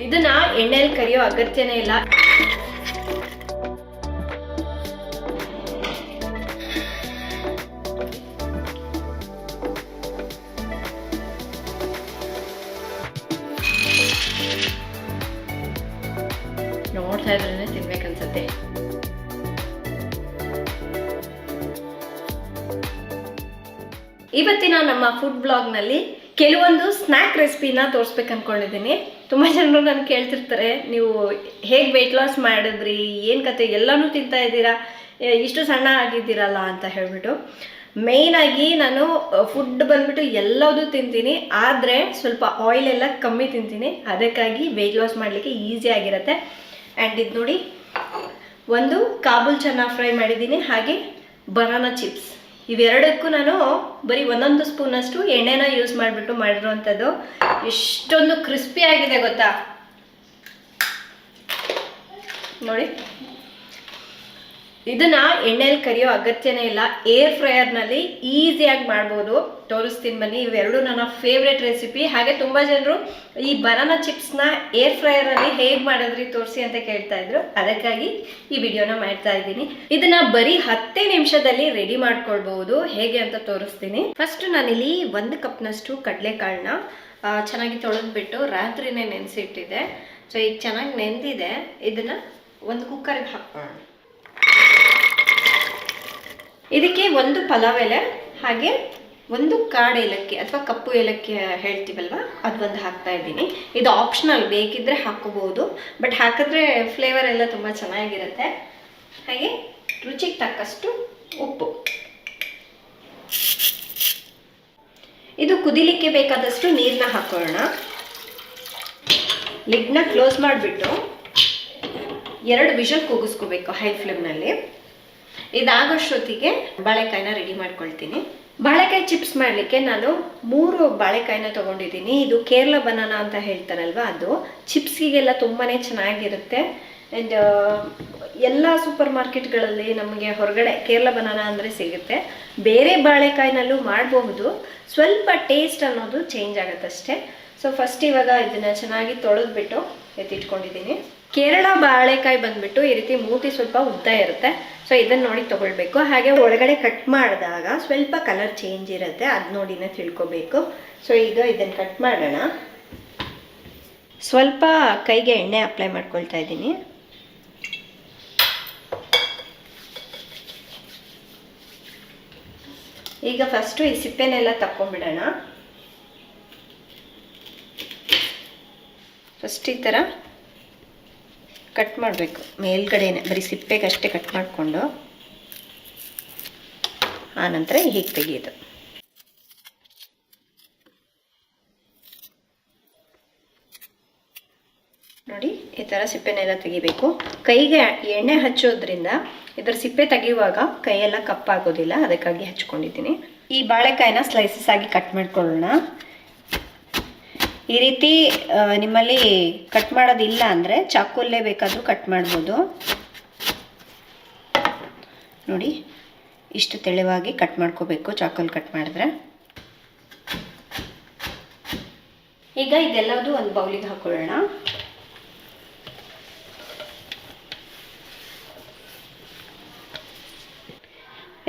ಇದನ್ನ ಎಣ್ಣೆಯಲ್ಲಿ ಕರಿಯೋ ಅಗತ್ಯನೇ ಇಲ್ಲ. ನೋಡ್ತಾ ಇದ್ರೇನೆ ತಿನ್ಬೇಕನ್ಸತ್ತೆ. ಇವತ್ತಿನ ನಮ್ಮ ಫುಡ್ ಬ್ಲಾಗ್ನಲ್ಲಿ ಕೆಲವೊಂದು ಸ್ನ್ಯಾಕ್ ರೆಸಿಪಿನ ತೋರಿಸ್ಬೇಕು ಅಂದ್ಕೊಂಡಿದ್ದೀನಿ. ತುಂಬ ಜನರು ನಾನು ಕೇಳ್ತಿರ್ತಾರೆ, ನೀವು ಹೇಗೆ ವೆಯ್ಟ್ ಲಾಸ್ ಮಾಡಿದ್ರಿ, ಏನು ಕತೆ, ಎಲ್ಲನೂ ತಿಂತಾ ಇದ್ದೀರಾ, ಇಷ್ಟು ಸಣ್ಣ ಆಗಿದ್ದೀರಲ್ಲ ಅಂತ ಹೇಳ್ಬಿಟ್ಟು. ಮೇಯ್ನಾಗಿ ನಾನು ಫುಡ್ ಬಂದ್ಬಿಟ್ಟು ಎಲ್ಲದೂ ತಿಂತೀನಿ, ಆದರೆ ಸ್ವಲ್ಪ ಆಯಿಲ್ ಎಲ್ಲ ಕಮ್ಮಿ ತಿಂತೀನಿ. ಅದಕ್ಕಾಗಿ ವೆಯ್ಟ್ ಲಾಸ್ ಮಾಡಲಿಕ್ಕೆ ಈಸಿ ಆಗಿರುತ್ತೆ. ಆ್ಯಂಡ್ ಇದು ನೋಡಿ, ಒಂದು ಕಾಬೂಲ್ ಚನ್ನ ಫ್ರೈ ಮಾಡಿದ್ದೀನಿ, ಹಾಗೆ ಬನಾನಾ ಚಿಪ್ಸ್. ಇವೆರಡಕ್ಕೂ ನಾನು ಬರೀ 1 ಸ್ಪೂನಷ್ಟು ಎಣ್ಣೆನ ಯೂಸ್ ಮಾಡಿಬಿಟ್ಟು ಮಾಡಿರೋವಂಥದ್ದು. ಎಷ್ಟೊಂದು ಕ್ರಿಸ್ಪಿ ಆಗಿದೆ ಗೊತ್ತಾ ನೋಡಿ. ಇದನ್ನ ಎಣ್ಣೆಯಲ್ಲಿ ಕರಿಯೋ ಅಗತ್ಯನೇ ಇಲ್ಲ, ಏರ್ ಫ್ರೈಯರ್ನಲ್ಲಿ ಈಸಿಯಾಗಿ ಮಾಡ್ಬೋದು. ತೋರಿಸ್ತೀನಿ ಬನ್ನಿ. ಇವೆರಡು ನನ್ನ ಫೇವ್ರೆಟ್ ರೆಸಿಪಿ. ಹಾಗೆ ತುಂಬ ಜನರು ಈ ಬನಾನಾ ಚಿಪ್ಸ್ನ ಏರ್ ಫ್ರೈಯರಲ್ಲಿ ಹೇಗೆ ಮಾಡಿದ್ರಿ ತೋರಿಸಿ ಅಂತ ಕೇಳ್ತಾ ಇದ್ರು. ಅದಕ್ಕಾಗಿ ಈ ವಿಡಿಯೋನ ಮಾಡ್ತಾ ಇದ್ದೀನಿ. ಇದನ್ನ ಬರೀ 10 ನಿಮಿಷದಲ್ಲಿ ರೆಡಿ ಮಾಡ್ಕೊಳ್ಬಹುದು. ಹೇಗೆ ಅಂತ ತೋರಿಸ್ತೀನಿ. ಫಸ್ಟ್ ನಾನಿಲ್ಲಿ 1 ಕಪ್ನಷ್ಟು ಕಡಲೆಕಾಳನ್ನ ಚೆನ್ನಾಗಿ ತೊಳೆದ್ಬಿಟ್ಟು ರಾತ್ರಿನೇ ನೆನೆಸಿಟ್ಟಿದ್ದೆ. ಸೊ ಈಗ ಚೆನ್ನಾಗಿ ನೆನೆದಿದೆ. ಇದನ್ನ ಒಂದು ಕುಕ್ಕರ್ಗೆ ಹಾಕೋಣ. ಇದಕ್ಕೆ 1 ಪಲಾವ್ ಎಲೆ, ಹಾಗೆ 1 ಕಾಡು ಏಲಕ್ಕಿ ಅಥವಾ ಕಪ್ಪು ಏಲಕ್ಕಿ ಹೇಳ್ತೀವಲ್ವ, ಅದೊಂದು ಹಾಕ್ತಾ ಇದ್ದೀನಿ. ಇದು ಆಪ್ಷನಲ್, ಬೇಕಿದ್ರೆ ಹಾಕೋಬಹುದು, ಬಟ್ ಹಾಕಿದ್ರೆ ಫ್ಲೇವರ್ ಎಲ್ಲ ತುಂಬ ಚೆನ್ನಾಗಿರುತ್ತೆ. ಹಾಗೆ ರುಚಿಗೆ ತಕ್ಕಷ್ಟು ಉಪ್ಪು. ಇದು ಕುದಿಲಿಕ್ಕೆ ಬೇಕಾದಷ್ಟು ನೀರನ್ನ ಹಾಕೋಣ. ಲಿಡ್ನ ಕ್ಲೋಸ್ ಮಾಡಿಬಿಟ್ಟು 2 ವಿಷಲ್ ಕೂಗಿಸ್ಕೋಬೇಕು ಹೈ ಫ್ಲೇಮ್ನಲ್ಲಿ. ಇದಾಗೋಷ್ಟೊತ್ತಿಗೆ ಬಾಳೆಕಾಯಿನ ರೆಡಿ ಮಾಡ್ಕೊಳ್ತೀನಿ. ಬಾಳೆಕಾಯಿ ಚಿಪ್ಸ್ ಮಾಡಲಿಕ್ಕೆ ನಾನು 3 ಬಾಳೆಕಾಯಿನ ತೊಗೊಂಡಿದ್ದೀನಿ. ಇದು ಕೇರಳ ಬನಾನಾ ಅಂತ ಹೇಳ್ತಾರಲ್ವ, ಅದು ಚಿಪ್ಸಿಗೆಲ್ಲ ತುಂಬಾ ಚೆನ್ನಾಗಿರುತ್ತೆ. ಆ್ಯಂಡ್ ಎಲ್ಲ ಸೂಪರ್ ಮಾರ್ಕೆಟ್ಗಳಲ್ಲಿ ನಮಗೆ ಹೊರಗಡೆ ಕೇರಳ ಬನಾನಾ ಅಂದರೆ ಸಿಗುತ್ತೆ. ಬೇರೆ ಬಾಳೆಕಾಯಿನಲ್ಲೂ ಮಾಡಬಹುದು, ಸ್ವಲ್ಪ ಟೇಸ್ಟ್ ಅನ್ನೋದು ಚೇಂಜ್ ಆಗುತ್ತಷ್ಟೇ. ಸೊ ಫಸ್ಟ್ ಇವಾಗ ಇದನ್ನು ಚೆನ್ನಾಗಿ ತೊಳೆದ್ಬಿಟ್ಟು ಎತ್ತಿಟ್ಕೊಂಡಿದ್ದೀನಿ. ಕೇರಳ ಬಾಳೆಕಾಯಿ ಬಂದ್ಬಿಟ್ಟು ಈ ರೀತಿ ಮೂತಿ ಸ್ವಲ್ಪ ಉದ್ದ ಇರುತ್ತೆ. ಸೊ ಇದನ್ನು ನೋಡಿ ತೊಗೊಳ್ಬೇಕು. ಹಾಗೆ ಒಳಗಡೆ ಕಟ್ ಮಾಡಿದಾಗ ಸ್ವಲ್ಪ ಕಲರ್ ಚೇಂಜ್ ಇರುತ್ತೆ, ಅದು ನೋಡಿನೇ ತಿಳ್ಕೊಬೇಕು. ಸೊ ಈಗ ಇದನ್ನು ಕಟ್ ಮಾಡೋಣ. ಸ್ವಲ್ಪ ಕೈಗೆ ಎಣ್ಣೆ ಅಪ್ಲೈ ಮಾಡ್ಕೊಳ್ತಾ ಇದ್ದೀನಿ. ಈಗ ಫಸ್ಟು ಈ ಸಿಪ್ಪೆನೆಲ್ಲ ತಕ್ಕೊಂಬಿಡೋಣ. ಫಸ್ಟ್ ಈ ಥರ ಕಟ್ ಮಾಡಬೇಕು ಮೇಲ್ಗಡೆನೆ, ಬರೀ ಸಿಪ್ಪೆಗಷ್ಟೇ ಕಟ್ ಮಾಡಿಕೊಂಡು ಆನಂತರ ಹೀಗೆ ತೆಗೆಯೋದು. ನೋಡಿ ಈ ಥರ ಸಿಪ್ಪೆನೆಲ್ಲ ತೆಗಿಬೇಕು. ಕೈಗೆ ಎಣ್ಣೆ ಹಚ್ಚೋದ್ರಿಂದ ಇದರ ಸಿಪ್ಪೆ ತೆಗೆಯುವಾಗ ಕೈಯೆಲ್ಲ ಕಪ್ಪಾಗೋದಿಲ್ಲ, ಅದಕ್ಕಾಗಿ ಹಚ್ಕೊಂಡಿದ್ದೀನಿ. ಈ ಬಾಳೆಕಾಯಿನ ಸ್ಲೈಸಸ್ ಆಗಿ ಕಟ್ ಮಾಡ್ಕೊಳ್ಳೋಣ. ಈ ರೀತಿ ನಿಮ್ಮಲ್ಲಿ ಕಟ್ ಮಾಡೋದಿಲ್ಲ ಅಂದರೆ ಚಾಕುಲ್ಲೇ ಬೇಕಾದರೂ ಕಟ್ ಮಾಡ್ಬೋದು. ನೋಡಿ ಇಷ್ಟು ತೆಳುವಾಗಿ ಕಟ್ ಮಾಡ್ಕೋಬೇಕು ಚಾಕುಲ್ ಕಟ್ ಮಾಡಿದ್ರೆ. ಈಗ ಇದೆಲ್ಲದೂ ಒಂದು ಬೌಲಿಗೆ ಹಾಕೊಳ್ಳೋಣ.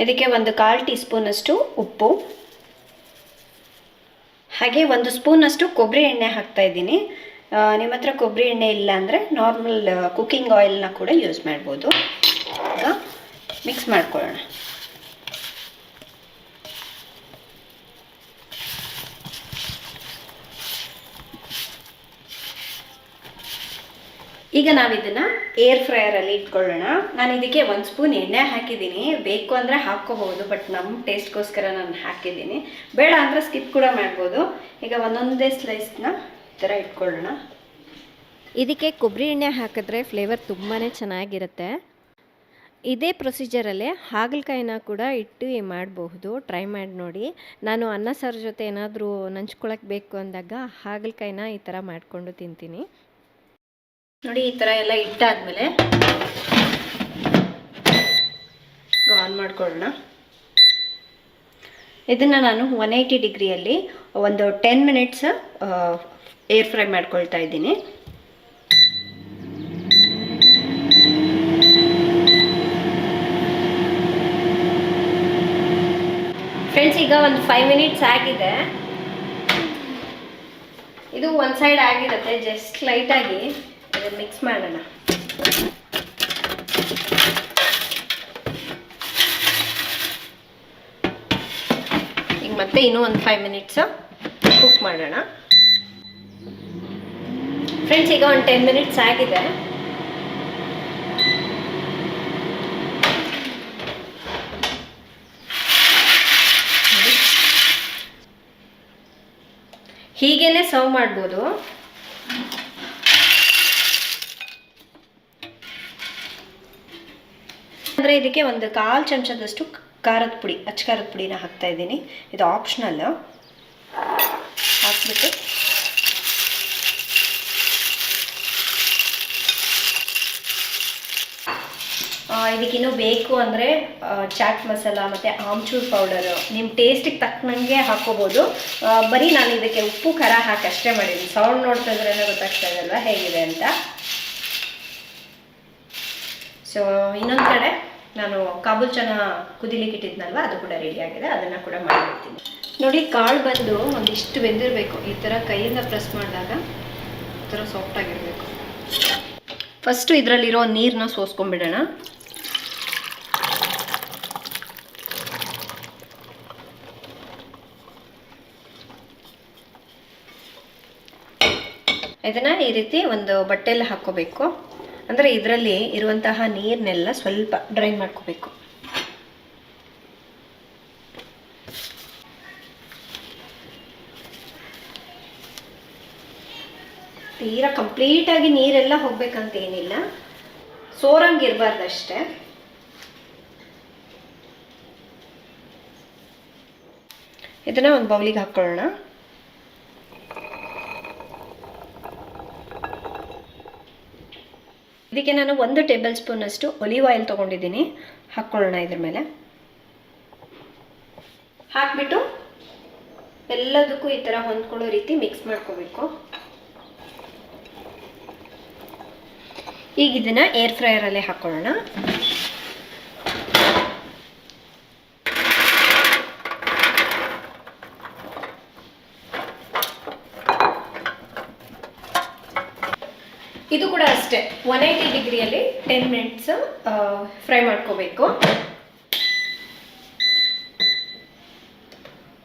ಇದಕ್ಕೆ 1/4 ಟೀ ಸ್ಪೂನಷ್ಟು ಉಪ್ಪು, ಹಾಗೆ 1 ಸ್ಪೂನಷ್ಟು ಕೊಬ್ಬರಿ ಎಣ್ಣೆ ಹಾಕ್ತಾ ಇದ್ದೀನಿ. ನಿಮ್ಮ ಹತ್ರ ಕೊಬ್ಬರಿ ಎಣ್ಣೆ ಇಲ್ಲ ಅಂದರೆ ನಾರ್ಮಲ್ ಕುಕ್ಕಿಂಗ್ ಆಯಿಲ್ನ ಕೂಡ ಯೂಸ್ ಮಾಡ್ಬೋದು. ಈಗ ಮಿಕ್ಸ್ ಮಾಡ್ಕೊಳ್ಳೋಣ. ಈಗ ನಾವಿದನ್ನು ಏರ್ ಫ್ರೈಯರಲ್ಲಿ ಇಟ್ಕೊಳ್ಳೋಣ. ನಾನು ಇದಕ್ಕೆ 1 ಸ್ಪೂನ್ ಎಣ್ಣೆ ಹಾಕಿದ್ದೀನಿ. ಬೇಕು ಅಂದರೆ ಹಾಕ್ಕೋಬಹುದು, ಬಟ್ ನಮ್ಮ ಟೇಸ್ಟ್ಗೋಸ್ಕರ ನಾನು ಹಾಕಿದ್ದೀನಿ. ಬೇಡ ಅಂದರೆ ಸ್ಕಿಪ್ ಕೂಡ ಮಾಡ್ಬೋದು. ಈಗ ಒಂದೊಂದೇ ಸ್ಲೈಸ್ನ ಈ ಥರ ಇಟ್ಕೊಳ್ಳೋಣ. ಇದಕ್ಕೆ ಕೊಬ್ಬರಿ ಎಣ್ಣೆ ಹಾಕಿದ್ರೆ ಫ್ಲೇವರ್ ತುಂಬಾ ಚೆನ್ನಾಗಿರುತ್ತೆ. ಇದೇ ಪ್ರೊಸೀಜರಲ್ಲೇ ಹಾಗಲಕಾಯಿನ ಕೂಡ ಇಟ್ಟು ಮಾಡಬಹುದು. ಟ್ರೈ ಮಾಡಿ ನೋಡಿ. ನಾನು ಅನ್ನ ಸಾರು ಜೊತೆ ಏನಾದರೂ ನಂಚ್ಕೊಳ್ಳೋಕೆ ಬೇಕು ಅಂದಾಗ ಹಾಗಲಕಾಯಿನ ಈ ಥರ ಮಾಡಿಕೊಂಡು ತಿಂತೀನಿ. ನೋಡಿ ಈ ಥರ ಎಲ್ಲ ಇಟ್ಟಾದ್ಮೇಲೆ ಆನ್ ಮಾಡ್ಕೊಳ್ಳೋಣ. ಇದನ್ನು ನಾನು 180 ಡಿಗ್ರಿಯಲ್ಲಿ ಒಂದು 10 ಮಿನಿಟ್ಸ್ ಏರ್ ಫ್ರೈ ಮಾಡ್ಕೊಳ್ತಾ ಇದ್ದೀನಿ. ಫ್ರೆಂಡ್ಸ್, ಈಗ ಒಂದು 5 ಮಿನಿಟ್ಸ್ ಆಗಿದೆ. ಇದು ಒಂದು ಸೈಡ್ ಆಗಿರುತ್ತೆ. ಜಸ್ಟ್ ಲೈಟಾಗಿ ಇದನ್ನು ಮಿಕ್ಸ್ ಮಾಡೋಣ. ಈಗ ಮತ್ತೆ ಇನ್ನೂ ಒಂದು 5 ಮಿನಿಟ್ಸು ಕುಕ್ ಮಾಡೋಣ. ಫ್ರೆಂಡ್ಸ್, ಈಗ ಒಂದು 10 ಮಿನಿಟ್ಸ್ ಆಗಿದೆ. ಹೀಗೇನೆ ಸರ್ವ್ ಮಾಡ್ಬೋದು. ಅಂದರೆ ಇದಕ್ಕೆ ಒಂದು 1/4 ಚಮಚದಷ್ಟು ಖಾರದ ಪುಡಿ, ಅಚ್ಚ ಖಾರದ ಪುಡಿನ ಹಾಕ್ತಾ ಇದ್ದೀನಿ. ಇದು ಆಪ್ಷನಲ್. ಹಾಕ್ಬಿಟ್ಟು ಇದಕ್ಕಿನ್ನೂ ಬೇಕು ಅಂದರೆ ಚಾಟ್ ಮಸಾಲ ಮತ್ತು ಆಮ್ಚೂರ್ ಪೌಡರು ನಿಮ್ಮ ಟೇಸ್ಟಿಗೆ ತಕ್ಕನಂಗೆ ಹಾಕ್ಕೋಬೋದು. ಬರೀ ನಾನು ಇದಕ್ಕೆ ಉಪ್ಪು ಖಾರ ಹಾಕಿ ಅಷ್ಟೇ ಮಾಡಿದ್ದೀನಿ. ಸೌಂಡ್ ನೋಡ್ತಾ ಇದ್ರೇ ಗೊತ್ತಾಗ್ತಾ ಇದಲ್ವ ಹೇಗಿದೆ ಅಂತ. ಸೊ ಇನ್ನೊಂದು ಕಡೆ ನಾನು ಕಾಬೂಲ್ ಚನ ಕುದಿಲಿಕ್ಕೆ ಇಟ್ಟಿದ್ನಲ್ವ, ಅದು ಕೂಡ ರೆಡಿಯಾಗಿದೆ. ಅದನ್ನು ಕೂಡ ಮಾಡಿಬಿಡ್ತೀನಿ. ನೋಡಿ, ಕಾಳು ಬಂದು ಒಂದಿಷ್ಟು ಬೆಂದಿರಬೇಕು. ಈ ಥರ ಕೈಯಿಂದ ಪ್ರೆಸ್ ಮಾಡಿದಾಗ ಈ ಥರ ಸಾಫ್ಟಾಗಿರಬೇಕು. ಫಸ್ಟು ಇದರಲ್ಲಿರೋ ನೀರನ್ನ ಸೋಸ್ಕೊಂಡ್ಬಿಡೋಣ. ಇದನ್ನು ಈ ರೀತಿ ಒಂದು ಬಟ್ಟೆಯಲ್ಲಿ ಹಾಕ್ಕೋಬೇಕು. ಅಂದರೆ ಇದರಲ್ಲಿ ಇರುವಂತಹ ನೀರನ್ನೆಲ್ಲ ಸ್ವಲ್ಪ ಡ್ರೈನ್ ಮಾಡ್ಕೋಬೇಕು. ತೀರಾ ಕಂಪ್ಲೀಟಾಗಿ ನೀರೆಲ್ಲ ಹೋಗ್ಬೇಕಂತ ಏನಿಲ್ಲ, ಸೋರಂಗಿರಬಾರ್ದು ಅಷ್ಟೇ. ಇದನ್ನು ಒಂದು ಬೌಲಿಗೆ ಹಾಕ್ಕೊಳ್ಳೋಣ. ಇದಕ್ಕೆ ನಾನು 1 ಟೇಬಲ್ ಸ್ಪೂನಷ್ಟು ಒಲಿವ್ ಆಯಿಲ್ ತೊಗೊಂಡಿದ್ದೀನಿ. ಹಾಕ್ಕೊಳ್ಳೋಣ. ಇದ್ರ ಮೇಲೆ ಹಾಕ್ಬಿಟ್ಟು ಎಲ್ಲದಕ್ಕೂ ಈ ಥರ ಹೊಂದ್ಕೊಳ್ಳೋ ರೀತಿ ಮಿಕ್ಸ್ ಮಾಡ್ಕೋಬೇಕು. ಈಗ ಇದನ್ನು ಏರ್ ಫ್ರೈಯರಲ್ಲೇ ಹಾಕ್ಕೊಳ್ಳೋಣ. ಇದು ಕೂಡ ಅಷ್ಟೇ 180 ಡಿಗ್ರಿಯಲ್ಲಿ 10 ಮಿನಿಟ್ಸ್ ಫ್ರೈ ಮಾಡ್ಕೋಬೇಕು.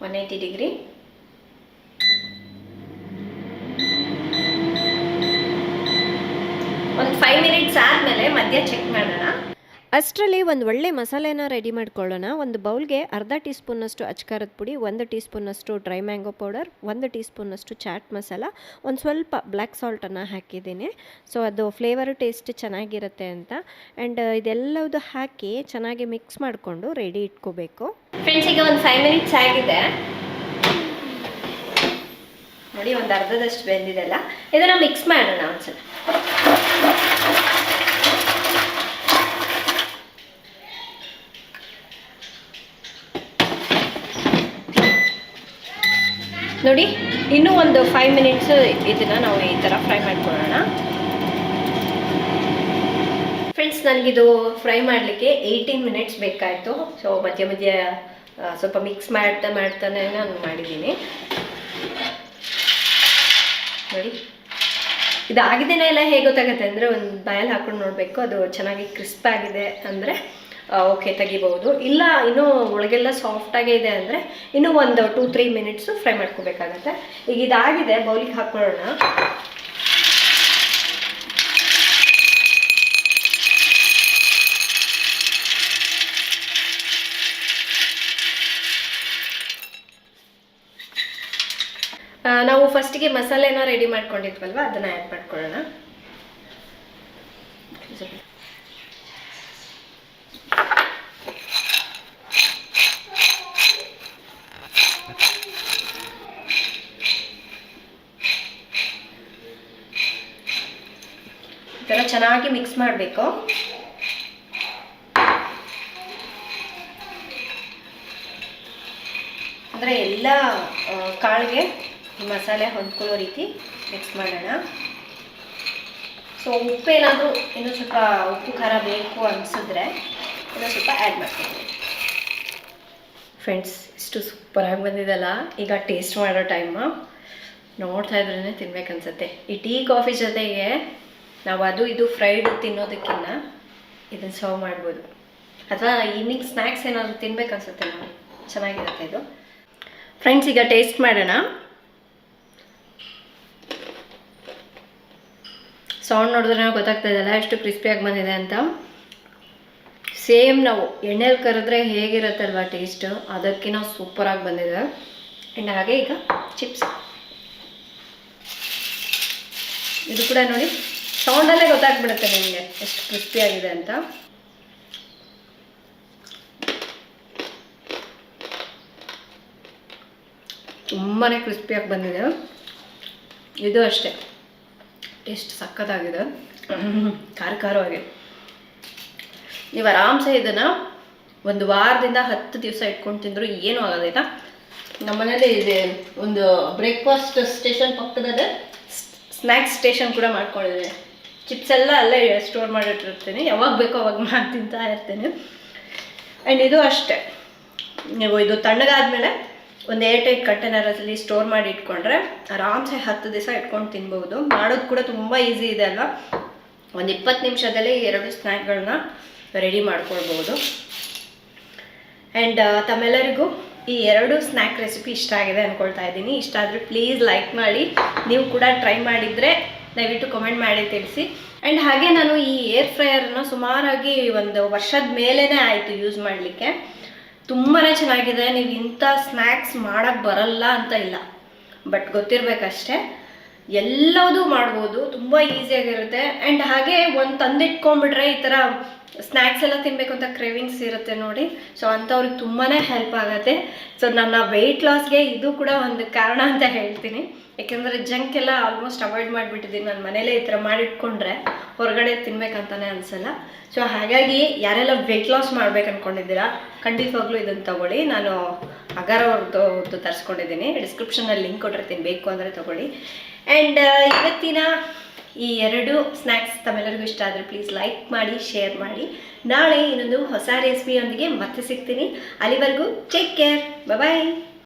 180 ಡಿಗ್ರಿ. ಒಂದು 5 ಮಿನಿಟ್ಸ್ ಆದಮೇಲೆ ಮಧ್ಯ ಚೆಕ್ ಮಾಡೋಣ. ಅಷ್ಟರಲ್ಲಿ ಒಂದು ಒಳ್ಳೆ ಮಸಾಲೆನ ರೆಡಿ ಮಾಡ್ಕೊಳ್ಳೋಣ. ಒಂದು ಬೌಲ್ಗೆ ಅರ್ಧ ಟೀ ಸ್ಪೂನಷ್ಟು ಅಚ್ಕಾರದ ಪುಡಿ, 1 ಟೀ ಸ್ಪೂನಷ್ಟು ಡ್ರೈ ಮ್ಯಾಂಗೋ ಪೌಡರ್, 1 ಟೀ ಸ್ಪೂನಷ್ಟು ಚಾಟ್ ಮಸಾಲ, ಒಂದು ಸ್ವಲ್ಪ ಬ್ಲ್ಯಾಕ್ ಸಾಲ್ಟನ್ನು ಹಾಕಿದ್ದೀನಿ. ಸೊ ಅದು ಫ್ಲೇವರು ಟೇಸ್ಟ್ ಚೆನ್ನಾಗಿರುತ್ತೆ ಅಂತ. ಆ್ಯಂಡ್ ಇದೆಲ್ಲದು ಹಾಕಿ ಚೆನ್ನಾಗಿ ಮಿಕ್ಸ್ ಮಾಡಿಕೊಂಡು ರೆಡಿ ಇಟ್ಕೋಬೇಕು. ಫ್ರೆಂಡ್ಸ್, ಈಗ ಒಂದು 5 ಮಿನಿಟ್ಸ್ ಆಗಿದೆ. ನೋಡಿ, ಒಂದು ಅರ್ಧದಷ್ಟು ಬೆಂದಿದೆಲ್ಲ. ಇದನ್ನು ಮಿಕ್ಸ್ ಮಾಡೋಣ ಒಂದ್ಸಲ. ನೋಡಿ, ಇನ್ನೂ ಒಂದು 5 ಮಿನಿಟ್ಸ್ ಇದನ್ನು ನಾವು ಈ ಥರ ಫ್ರೈ ಮಾಡ್ಕೊಳ್ಳೋಣ. ಫ್ರೆಂಡ್ಸ್, ನನಗಿದು ಫ್ರೈ ಮಾಡಲಿಕ್ಕೆ 18 ಮಿನಿಟ್ಸ್ ಬೇಕಾಯಿತು. ಸೊ ಮಧ್ಯ ಮಧ್ಯ ಸ್ವಲ್ಪ ಮಿಕ್ಸ್ ಮಾಡ್ತಾನೆ ನಾನು ಮಾಡಿದ್ದೀನಿ. ನೋಡಿ, ಇದಾಗಿದ್ದೇನೆ ಎಲ್ಲ ಹೇಗೆ ಗೊತ್ತಾಗುತ್ತೆ ಅಂದರೆ ಒಂದು ಬಾಯಲ್ಲಿ ಹಾಕೊಂಡು ನೋಡಬೇಕು. ಅದು ಚೆನ್ನಾಗಿ ಕ್ರಿಸ್ಪ್ ಆಗಿದೆ ಅಂದರೆ ಓಕೆ, ತೆಗಿಬಹುದು. ಇಲ್ಲ ಇನ್ನೂ ಒಳಗೆಲ್ಲ ಸಾಫ್ಟಾಗೇ ಇದೆ ಅಂದರೆ ಇನ್ನೂ ಒಂದು 2-3 ಮಿನಿಟ್ಸು ಫ್ರೈ ಮಾಡ್ಕೋಬೇಕಾಗತ್ತೆ. ಈಗ ಇದಾಗಿದೆ, ಬೌಲಿಗೆ ಹಾಕ್ಕೊಳ್ಳೋಣ. ನಾವು ಫಸ್ಟಿಗೆ ಮಸಾಲೆನ ರೆಡಿ ಮಾಡ್ಕೊಂಡಿದ್ವಲ್ವ, ಅದನ್ನು ಆ್ಯಡ್ ಮಾಡ್ಕೊಳ್ಳೋಣ. ಈ ಥರ ಚೆನ್ನಾಗಿ ಮಿಕ್ಸ್ ಮಾಡಬೇಕು. ಅಂದರೆ ಎಲ್ಲ ಕಾಳಿಗೆ ಮಸಾಲೆ ಹೊಂದ್ಕೊಳ್ಳೋ ರೀತಿ ಮಿಕ್ಸ್ ಮಾಡೋಣ. ಸೊ ಉಪ್ಪೇನಾದರೂ ಇನ್ನೂ ಸ್ವಲ್ಪ ಉಪ್ಪು ಖಾರ ಬೇಕು ಅನಿಸಿದ್ರೆ ಇನ್ನೂ ಸ್ವಲ್ಪ ಆ್ಯಡ್ ಮಾಡ್ತೀನಿ. ಫ್ರೆಂಡ್ಸ್, ಇಷ್ಟು ಎಷ್ಟು ಸೂಪರಾಗಿ ಬಂದಿದೆಲ್ಲ. ಈಗ ಟೇಸ್ಟ್ ಮಾಡೋ ಟೈಮು. ನೋಡ್ತಾ ಇದ್ರೇ ತಿನ್ಬೇಕನ್ಸುತ್ತೆ. ಈ ಟೀ ಕಾಫಿ ಜೊತೆಗೆ ನಾವು ಅದು ಇದು ಫ್ರೈಡ್ ತಿನ್ನೋದಕ್ಕಿಂತ ಇದನ್ನು ಸರ್ವ್ ಮಾಡ್ಬೋದು, ಅಥವಾ ಈವ್ನಿಂಗ್ ಸ್ನ್ಯಾಕ್ಸ್ ಏನಾದರೂ ತಿನ್ಬೇಕನ್ಸುತ್ತೆ ನಾವು. ಚೆನ್ನಾಗಿರುತ್ತೆ ಇದು. ಫ್ರೆಂಡ್ಸ್, ಈಗ ಟೇಸ್ಟ್ ಮಾಡೋಣ. ಸೌಂಡ್ ನೋಡಿದ್ರೆ ಗೊತ್ತಾಗ್ತಾ ಇದೆಯಲ್ಲ ಎಷ್ಟು ಕ್ರಿಸ್ಪಿಯಾಗಿ ಬಂದಿದೆ ಅಂತ. ಸೇಮ್ ನಾವು ಎಣ್ಣೆಲಿ ಕರೆದ್ರೆ ಹೇಗಿರುತ್ತಲ್ವ ಟೇಸ್ಟು, ಅದಕ್ಕಿಂತ ಸೂಪರಾಗಿ ಬಂದಿದೆ. ಆ್ಯಂಡ್ ಹಾಗೆ ಈಗ ಚಿಪ್ಸ್, ಇದು ಕೂಡ ನೋಡಿ, ಸೌಂಡಲ್ಲೇ ಗೊತ್ತಾಗ್ಬಿಡುತ್ತೆ ನಿಮಗೆ ಎಷ್ಟು ಕ್ರಿಸ್ಪಿಯಾಗಿದೆ ಅಂತ. ತುಂಬಾ ಕ್ರಿಸ್ಪಿಯಾಗಿ ಬಂದಿದೆ. ಇದು ಅಷ್ಟೇ, ಟೇಸ್ಟ್ ಸಖತ್ತಾಗಿದೆ, ಖಾರವಾಗಿ. ನೀವು ಆರಾಮ್ಸೆ ಇದನ್ನು ಒಂದು ವಾರದಿಂದ 10 ದಿವಸ ಇಟ್ಕೊಂಡು ತಿಂದರೂ ಏನೂ ಆಗೋದಿಲ್ಲ. ನಮ್ಮನೇಲಿ ಇದೆ ಒಂದು ಬ್ರೇಕ್ಫಾಸ್ಟ್ ಸ್ಟೇಷನ್ ಪಕ್ಕದಲ್ಲೇ ಸ್ನ್ಯಾಕ್ಸ್ ಸ್ಟೇಷನ್ ಕೂಡ ಮಾಡ್ಕೊಂಡಿದ್ದೀನಿ. ಚಿಪ್ಸ್ ಎಲ್ಲ ಅಲ್ಲೇ ಸ್ಟೋರ್ ಮಾಡಿಟ್ಟಿರ್ತೀನಿ, ಯಾವಾಗ ಬೇಕೋ ಅವಾಗ ಮಾಡಿ ತಿಂತಾ ಇರ್ತೀನಿ. ಆ್ಯಂಡ್ ಇದು ಅಷ್ಟೇ, ನೀವು ಇದು ತಣ್ಣಗಾದ್ಮೇಲೆ ಒಂದು ಏರ್ಟೈಟ್ ಕಂಟೈನರಲ್ಲಿ ಸ್ಟೋರ್ ಮಾಡಿ ಇಟ್ಕೊಂಡ್ರೆ ಆರಾಮ್ಸೆ 10 ದಿವಸ ಇಟ್ಕೊಂಡು ತಿನ್ಬೋದು. ಮಾಡೋದು ಕೂಡ ತುಂಬ ಈಸಿ ಇದೆ ಅಲ್ವಾ. ಒಂದು 20 ನಿಮಿಷದಲ್ಲಿ 2 ಸ್ನ್ಯಾಕ್ಗಳನ್ನ ರೆಡಿ ಮಾಡ್ಕೊಳ್ಬೋದು. ಆ್ಯಂಡ್ ತಮ್ಮೆಲ್ಲರಿಗೂ ಈ 2 ಸ್ನ್ಯಾಕ್ ರೆಸಿಪಿ ಇಷ್ಟ ಆಗಿದೆ ಅಂದ್ಕೊಳ್ತಾ ಇದ್ದೀನಿ. ಇಷ್ಟ ಆದರೆ ಪ್ಲೀಸ್ ಲೈಕ್ ಮಾಡಿ. ನೀವು ಕೂಡ ಟ್ರೈ ಮಾಡಿದರೆ ದಯವಿಟ್ಟು ಕಮೆಂಟ್ ಮಾಡಿ ತಿಳಿಸಿ. ಆ್ಯಂಡ್ ಹಾಗೆ ನಾನು ಈ ಏರ್ ಫ್ರೈಯರನ್ನು ಸುಮಾರಾಗಿ 1 ವರ್ಷದ ಮೇಲೇ ಆಯಿತು ಯೂಸ್ ಮಾಡಲಿಕ್ಕೆ. ತುಂಬಾ ಚೆನ್ನಾಗಿದೆ. ನೀವು ಇಂಥ ಸ್ನ್ಯಾಕ್ಸ್ ಮಾಡೋಕ್ಕೆ ಬರಲ್ಲ ಅಂತ ಇಲ್ಲ, ಬಟ್ ಗೊತ್ತಿರಬೇಕಷ್ಟೇ. ಎಲ್ಲದೂ ಮಾಡ್ಬೋದು, ತುಂಬ ಈಸಿಯಾಗಿರುತ್ತೆ. ಆ್ಯಂಡ್ ಹಾಗೆ ಒಂದು ತಂದಿಟ್ಕೊಂಡ್ಬಿಟ್ರೆ ಈ ಥರ ಸ್ನ್ಯಾಕ್ಸ್ ಎಲ್ಲ ತಿನ್ನಬೇಕು ಅಂತ ಕ್ರೇವಿಂಗ್ಸ್ ಇರುತ್ತೆ ನೋಡಿ. ಸೊ ಅಂಥವ್ರಿಗೆ ತುಂಬಾ ಹೆಲ್ಪ್ ಆಗುತ್ತೆ. ಸೊ ನನ್ನ ವೆಯ್ಟ್ ಲಾಸ್ಗೆ ಇದು ಕೂಡ ಒಂದು ಕಾರಣ ಅಂತ ಹೇಳ್ತೀನಿ. ಯಾಕೆಂದರೆ ಜಂಕ್ ಎಲ್ಲ ಆಲ್ಮೋಸ್ಟ್ ಅವಾಯ್ಡ್ ಮಾಡಿಬಿಟ್ಟಿದ್ದೀನಿ. ನಾನು ಮನೇಲೇ ಈ ಥರ ಮಾಡಿಟ್ಕೊಂಡ್ರೆ ಹೊರಗಡೆ ತಿನ್ಬೇಕಂತಾನೆ ಅನಿಸಲ್ಲ. ಸೊ ಹಾಗಾಗಿ ಯಾರೆಲ್ಲ ವೆಯ್ಟ್ ಲಾಸ್ ಮಾಡ್ಬೇಕು ಅಂದ್ಕೊಂಡಿದ್ದೀರಾ ಖಂಡಿತವಾಗ್ಲೂ ಇದನ್ನು ತೊಗೊಳ್ಳಿ. ನಾನು ಅಗಾರ ಅವ್ರದ್ದು ತರಿಸ್ಕೊಂಡಿದ್ದೀನಿ, ಡಿಸ್ಕ್ರಿಪ್ಷನಲ್ಲಿ ಲಿಂಕ್ ಕೊಟ್ಟಿರ್ತೀನಿ, ಬೇಕು ಅಂದರೆ ತೊಗೊಳ್ಳಿ. ಆ್ಯಂಡ್ ಇವತ್ತಿನ ಈ 2 ಸ್ನ್ಯಾಕ್ಸ್ ತಮ್ಮೆಲ್ಲರಿಗೂ ಇಷ್ಟ ಆದರೆ ಪ್ಲೀಸ್ ಲೈಕ್ ಮಾಡಿ, ಶೇರ್ ಮಾಡಿ. ನಾಳೆ ಇನ್ನೊಂದು ಹೊಸ ರೆಸಿಪಿಯೊಂದಿಗೆ ಮತ್ತೆ ಸಿಗ್ತೀನಿ. ಅಲ್ಲಿವರೆಗೂ ಟೇಕ್ ಕೇರ್, ಬಾಯ್.